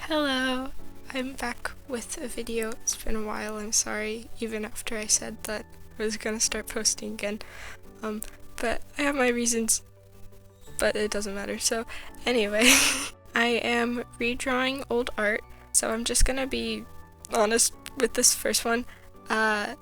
Hello, I'm back with a video. It's been a while, I'm sorry, even after I said that I was gonna start posting again. But I have my reasons, but it doesn't matter. So anyway, I am redrawing old art, so I'm just gonna be honest with this first one. I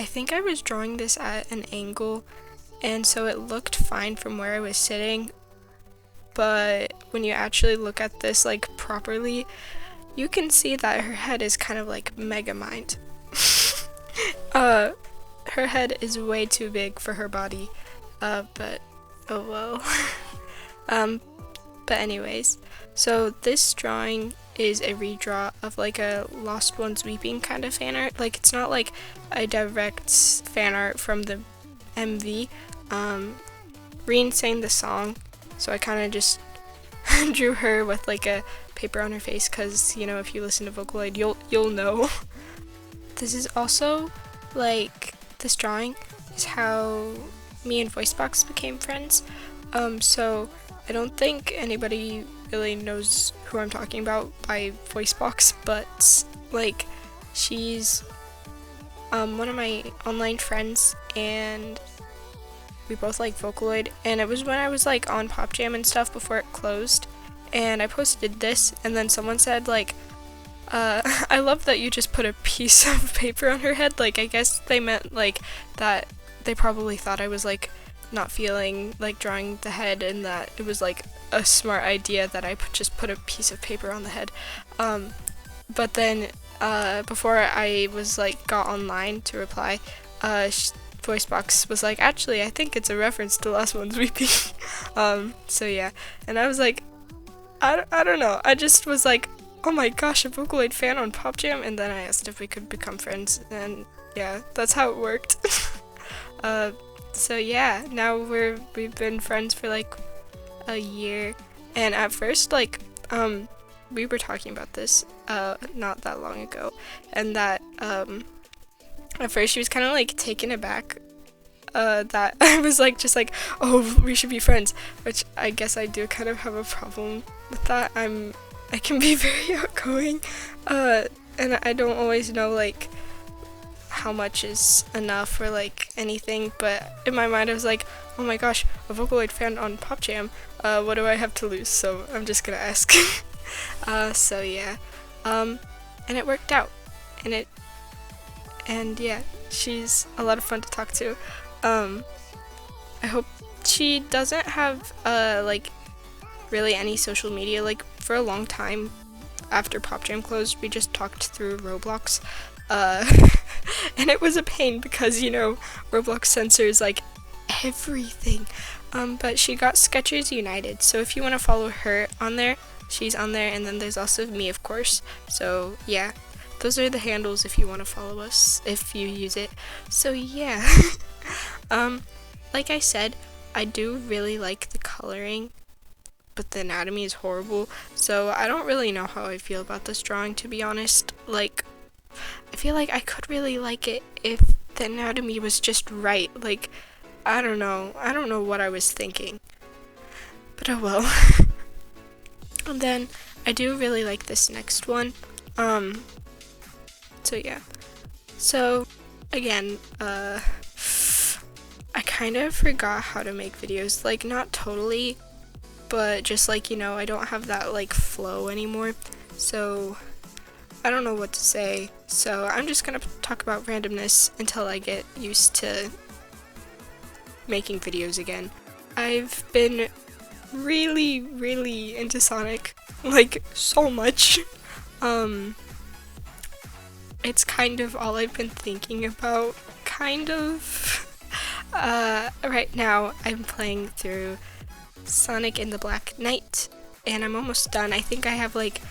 think I was drawing this at an angle, and so it looked fine from where I was sitting. But when you actually look at this like properly, you can see that her head is kind of like mega mind. Her head is way too big for her body, but oh well. But anyways, so this drawing is a redraw of like a Lost Ones Weeping kind of fan art. Like, it's not like a direct fan art from the MV. Reen sang the song, so I kind of just drew her with like a paper on her face, because you know, if you listen to Vocaloid, you'll know. This is also like, this drawing is how me and Voicebox became friends. So I don't think anybody really knows who I'm talking about by Voicebox, but like, she's one of my online friends, and we both like Vocaloid, and it was when I was like on Pop Jam and stuff before it closed, and I posted this, and then someone said like, I love that you just put a piece of paper on her head. Like, I guess they meant like that they probably thought I was like not feeling like drawing the head, and that it was like a smart idea that I just put a piece of paper on the head. But then before I was like got online to reply, Voicebox was like, actually, I think it's a reference to Lost Ones Weeping. So yeah, and I was like, I don't know, I just was like, oh my gosh, a Vocaloid fan on Pop Jam, and then I asked if we could become friends, and yeah, that's how it worked. So yeah, now we've been friends for like a year, and at first like, we were talking about this, not that long ago, and that, at first she was kind of like taken aback that I was like, just like, oh, we should be friends, which I guess I do kind of have a problem with that. I can be very outgoing, and I don't always know like how much is enough or like anything, but in my mind I was like, oh my gosh, a Vocaloid fan on Pop Jam, what do I have to lose? So I'm just gonna ask. So yeah, and it worked out, and yeah, she's a lot of fun to talk to. I hope she doesn't have like really any social media. Like, for a long time after Pop Jam closed, we just talked through Roblox, and it was a pain because, you know, Roblox censors like everything. But she got Sketchers United, so if you want to follow her on there, she's on there, and then there's also me, of course. So yeah, those are the handles if you want to follow us, if you use it. So yeah. Like I said, I do really like the coloring, but the anatomy is horrible, so I don't really know how I feel about this drawing, to be honest. Like, I feel like I could really like it if the anatomy was just right. Like, I don't know what I was thinking, but oh well. And then I do really like this next one. So yeah. So again, I kind of forgot how to make videos. Like, not totally, but just like, you know, I don't have that like flow anymore. So I don't know what to say. So I'm just gonna talk about randomness until I get used to making videos again. I've been really into Sonic, like so much. It's kind of all I've been thinking about, kind of. Right now I'm playing through Sonic and the Black Knight, and I'm almost done. I think I have like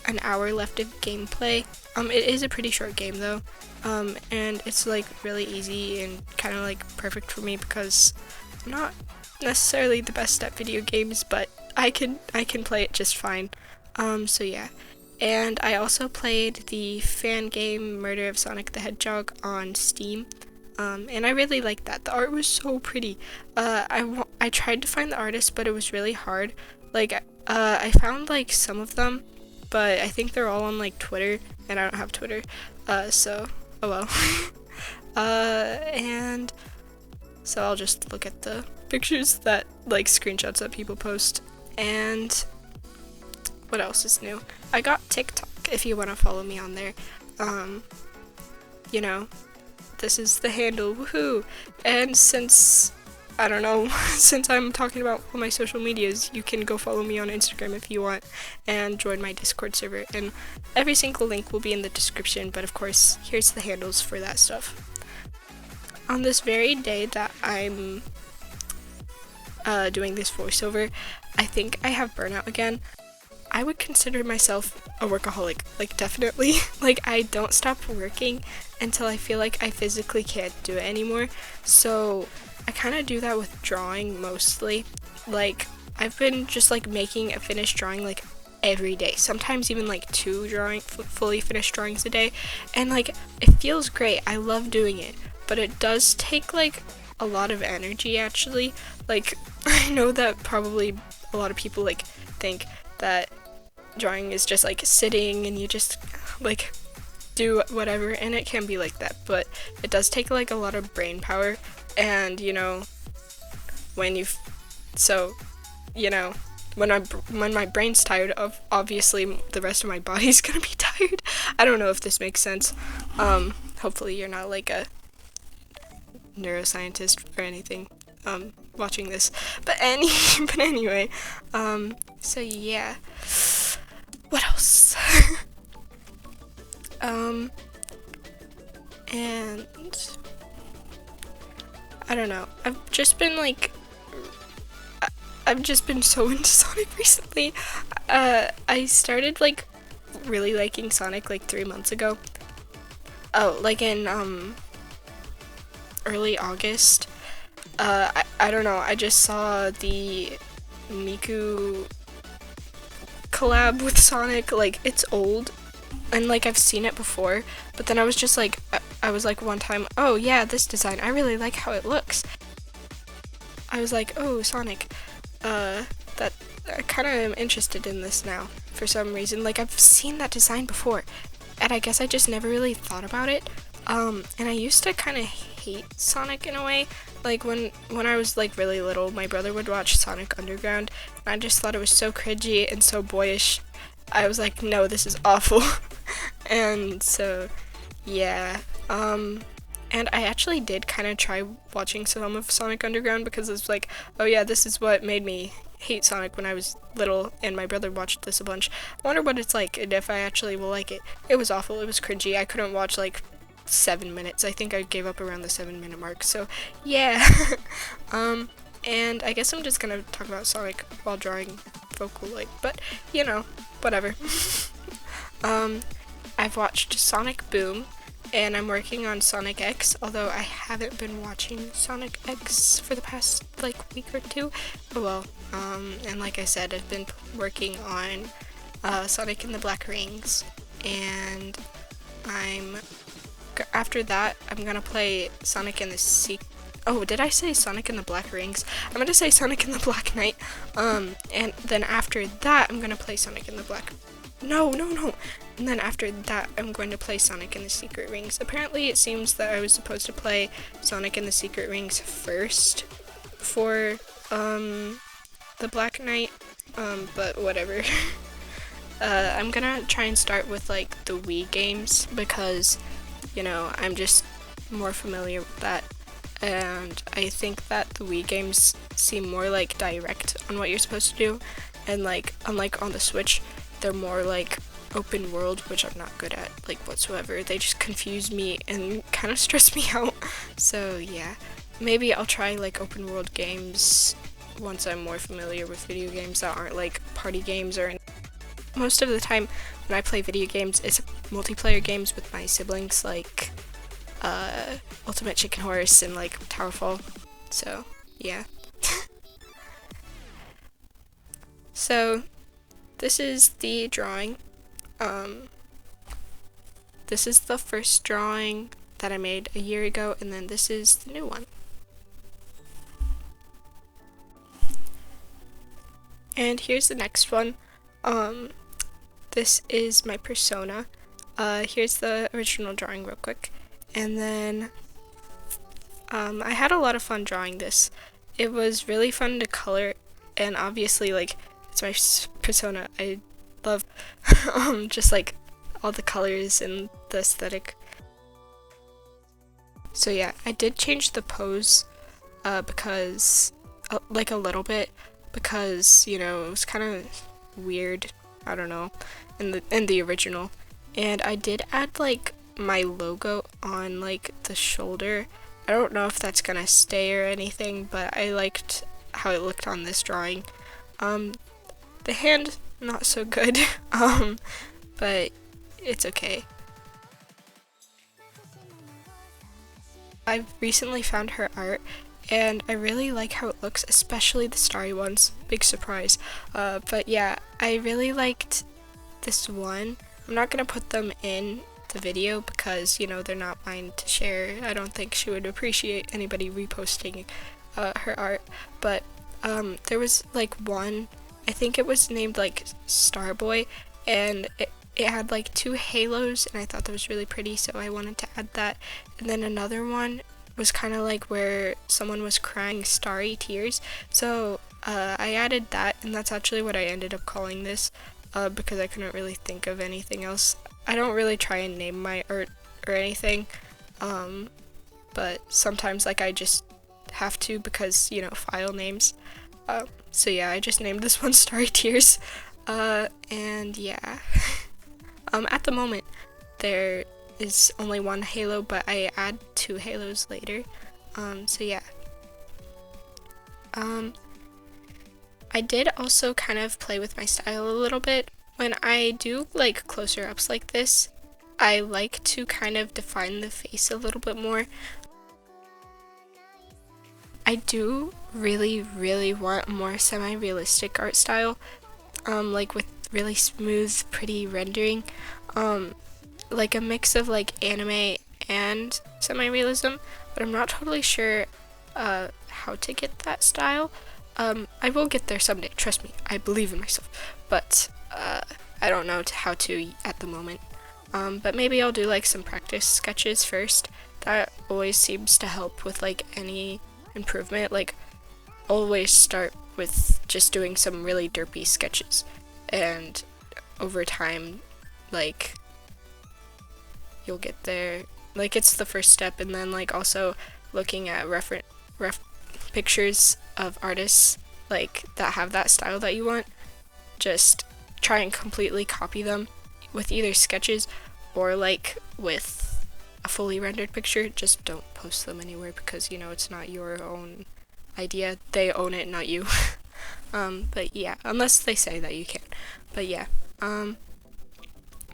an hour left of gameplay. It is a pretty short game though, and it's like really easy and kind of like perfect for me because I'm not necessarily the best at video games, but I can play it just fine. So yeah. And I also played the fan game Murder of Sonic the Hedgehog on Steam, and I really liked that. The art was so pretty. I tried to find the artist, but it was really hard. Like, I found like some of them, but I think they're all on like Twitter, and I don't have Twitter, so oh well. And so I'll just look at the pictures that, like, screenshots that people post. And what else is new? I got TikTok, if you want to follow me on there. You know, this is the handle, woohoo! And since, I don't know, since I'm talking about all my social medias, you can go follow me on Instagram if you want, and join my Discord server, and every single link will be in the description, but of course, here's the handles for that stuff. On this very day that I'm doing this voiceover, I think I have burnout again. I would consider myself a workaholic, like, definitely. Like, I don't stop working until I feel like I physically can't do it anymore. So I kind of do that with drawing mostly. Like, I've been just like making a finished drawing like every day, sometimes even like 2 fully finished drawings a day, and like it feels great. I love doing it, but it does take like a lot of energy actually. Like, I know that probably a lot of people like think that drawing is just like sitting and you just like do whatever, and it can be like that, but it does take like a lot of brain power. And you know, when my brain's tired, obviously the rest of my body's gonna be tired. I don't know if this makes sense. Hopefully you're not like a neuroscientist or anything watching this, but anyway, so yeah, what else? And I don't know, I've just been so into Sonic recently. I started like really liking Sonic like 3 months ago. Oh, like in early August. I don't know, I just saw the Miku collab with Sonic. Like, it's old, and like I've seen it before, but then I was just like, I was like one time, oh yeah, this design, I really like how it looks. I was like, oh, Sonic, that I kind of am interested in this now for some reason. Like, I've seen that design before, and I guess I just never really thought about it. And I used to kind of hate Sonic in a way. Like, when I was like really little, my brother would watch Sonic Underground, and I just thought it was so cringy and so boyish. I was like, no, this is awful. And so, yeah. And I actually did kind of try watching some of Sonic Underground because it's like, oh yeah, this is what made me hate Sonic when I was little, and my brother watched this a bunch. I wonder what it's like and if I actually will like it. It was awful. It was cringy. I couldn't watch like 7 minutes. I think I gave up around the 7-minute mark. So yeah. And I guess I'm just gonna talk about Sonic while drawing Vocaloid, but you know, whatever. I've watched Sonic Boom, and I'm working on Sonic X, although I haven't been watching Sonic X for the past like week or 2. Well, and like I said, I've been working on Sonic and the Black Rings, and after that I'm gonna play Sonic and the Oh, did I say Sonic and the Black Rings? I'm gonna say Sonic and the Black Knight, and then after that I'm gonna play Sonic and the Black... No. And then after that, I'm going to play Sonic and the Secret Rings. Apparently, it seems that I was supposed to play Sonic and the Secret Rings first for the Black Knight, but whatever. I'm gonna try and start with like the Wii games because, you know, I'm just more familiar with that, and I think that the Wii games seem more like direct on what you're supposed to do, and like unlike on the Switch, they're more like open world, which I'm not good at like whatsoever. They just confuse me and kind of stress me out. So yeah, maybe I'll try like open world games once I'm more familiar with video games that aren't like party games or most of the time when I play video games, it's multiplayer games with my siblings, like Ultimate Chicken Horse and like Towerfall. So yeah. So this is the drawing. This is the first drawing that I made a year ago, and then this is the new one. And here's the next one. this is my persona. Here's the original drawing real quick. And then I had a lot of fun drawing this. It was really fun to color, and obviously like it's my persona. I love just like all the colors and the aesthetic. So yeah, I did change the pose because like a little bit, because you know it was kind of weird, I don't know, in the original. And I did add like my logo on like the shoulder. I don't know if that's gonna stay or anything, but I liked how it looked on this drawing. The hand, not so good, but it's okay. I've recently found her art, and I really like how it looks, especially the starry ones. Big surprise. But yeah, I really liked this one. I'm not gonna put them in the video because, you know, they're not mine to share. I don't think she would appreciate anybody reposting her art. But there was like one, I think it was named like Starboy, and it had like 2 halos, and I thought that was really pretty, so I wanted to add that. And then another one was kind of like where someone was crying starry tears, so I added that, and that's actually what I ended up calling this, because I couldn't really think of anything else. I don't really try and name my art or anything, but sometimes like I just have to because, you know, file names. So yeah, I just named this one Starry Tears, and yeah. At the moment, there is only 1 halo, but I add 2 halos later, so yeah. I did also kind of play with my style a little bit. When I do like closer ups like this, I like to kind of define the face a little bit more. I do really want more semi-realistic art style, like with really smooth, pretty rendering, like a mix of like anime and semi-realism, but I'm not totally sure how to get that style. I will get there someday, trust me, I believe in myself, but I don't know how to at the moment. But maybe I'll do like some practice sketches first. That always seems to help with like any improvement. Like, always start with just doing some really derpy sketches, and over time, like, you'll get there. Like, it's the first step. And then like also looking at ref pictures of artists like that have that style that you want, just try and completely copy them with either sketches or like with a fully rendered picture. Just don't post them anywhere because, you know, it's not your own idea. They own it, not you. But yeah, unless they say that you can. But yeah,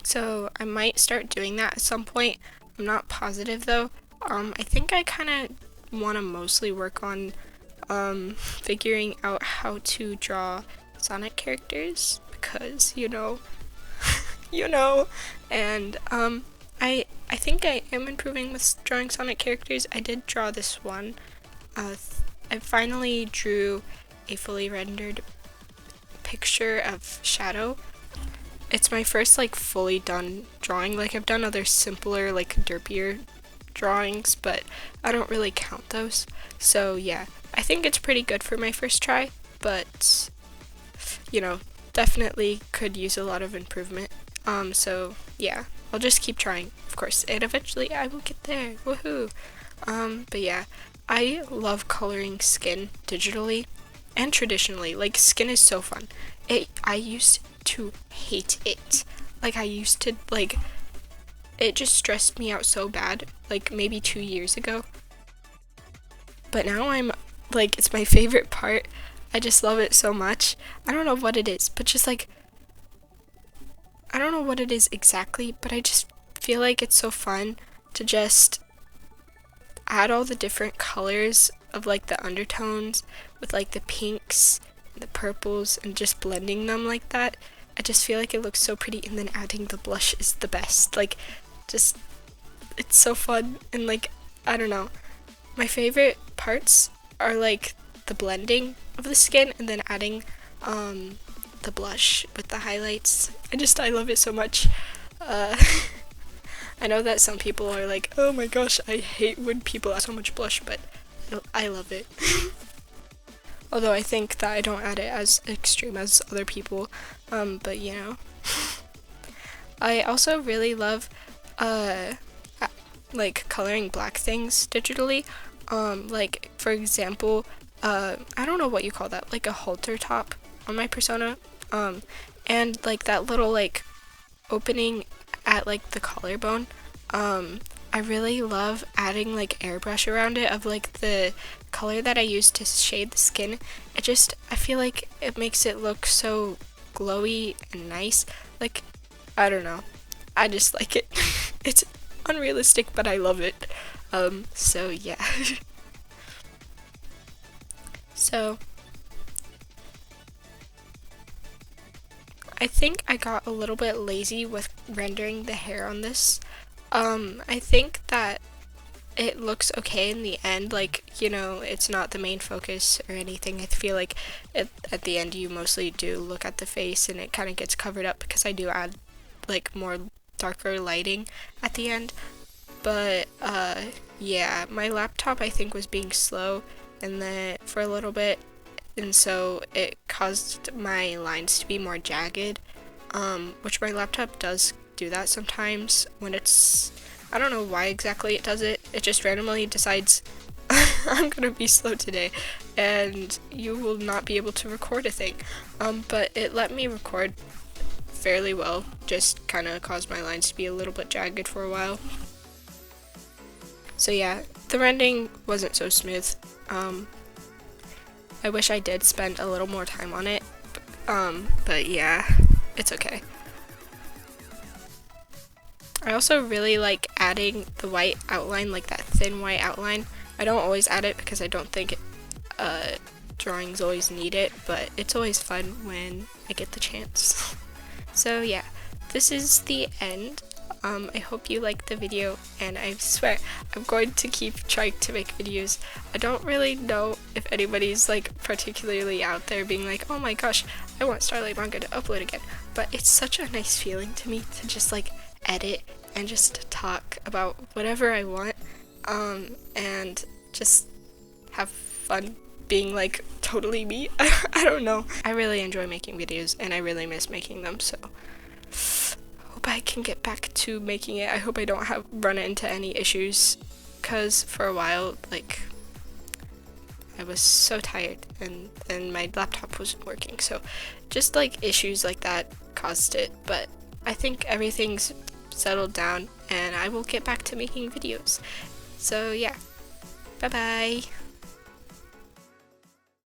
so I might start doing that at some point. I'm not positive though. I think I kind of want to mostly work on figuring out how to draw Sonic characters, because you know and I think I am improving with drawing Sonic characters. I did draw this one. I finally drew a fully rendered picture of Shadow. It's my first like fully done drawing. Like, I've done other simpler, like derpier drawings, but I don't really count those. So yeah, I think it's pretty good for my first try, but you know, definitely could use a lot of improvement. So yeah, I'll just keep trying, of course, and eventually I will get there. Woohoo! But yeah, I love coloring skin digitally and traditionally. Like, skin is so fun. I used to hate it. Like, I used to, like, it just stressed me out so bad, like maybe 2 years ago. But now I'm, like, it's my favorite part. I just love it so much. I don't know what it is, but just like, I don't know what it is exactly, but I just feel like it's so fun to just add all the different colors of like the undertones with like the pinks, the purples, and just blending them like that. I just feel like it looks so pretty, and then adding the blush is the best. Like, just, it's so fun. And like, I don't know, my favorite parts are like the blending of the skin and then adding the blush with the highlights. I love it so much. I know that some people are like, oh my gosh, I hate when people add so much blush, but I love it. Although I think that I don't add it as extreme as other people, but you know. I also really love like coloring black things digitally. Like for example, I don't know what you call that, like a halter top on my persona, and like that little like opening at like the collarbone. I really love adding like airbrush around it of like the color that I use to shade the skin. I feel like it makes it look so glowy and nice. Like, I don't know, I just like it. It's unrealistic, but I love it. So yeah. So I think I got a little bit lazy with rendering the hair on this. I think that it looks okay in the end, like, you know, it's not the main focus or anything. I feel like at the end you mostly do look at the face and it kind of gets covered up because I do add like more darker lighting at the end. But yeah, my laptop I think was being slow and then for a little bit, and so it caused my lines to be more jagged, which my laptop does do that sometimes when it's, I don't know why exactly it does it. It just randomly decides I'm gonna be slow today and you will not be able to record a thing. But it let me record fairly well, just kind of caused my lines to be a little bit jagged for a while. So yeah, the rendering wasn't so smooth. I wish I did spend a little more time on it, but yeah, it's okay. I also really like adding the white outline, like that thin white outline. I don't always add it because I don't think drawings always need it, but it's always fun when I get the chance. So yeah, this is the end. I hope you liked the video, and I swear I'm going to keep trying to make videos. I don't really know if anybody's like particularly out there being like, oh my gosh, I want Starlight Manga to upload again, but it's such a nice feeling to me to just like edit and just talk about whatever I want, and just have fun being like totally me. I don't know. I really enjoy making videos and I really miss making them, so hope I can get back to making it. I hope I don't run into any issues, because for a while like I was so tired and then my laptop wasn't working, so just like issues like that caused it. But I think everything's settled down and I will get back to making videos. So yeah, bye bye.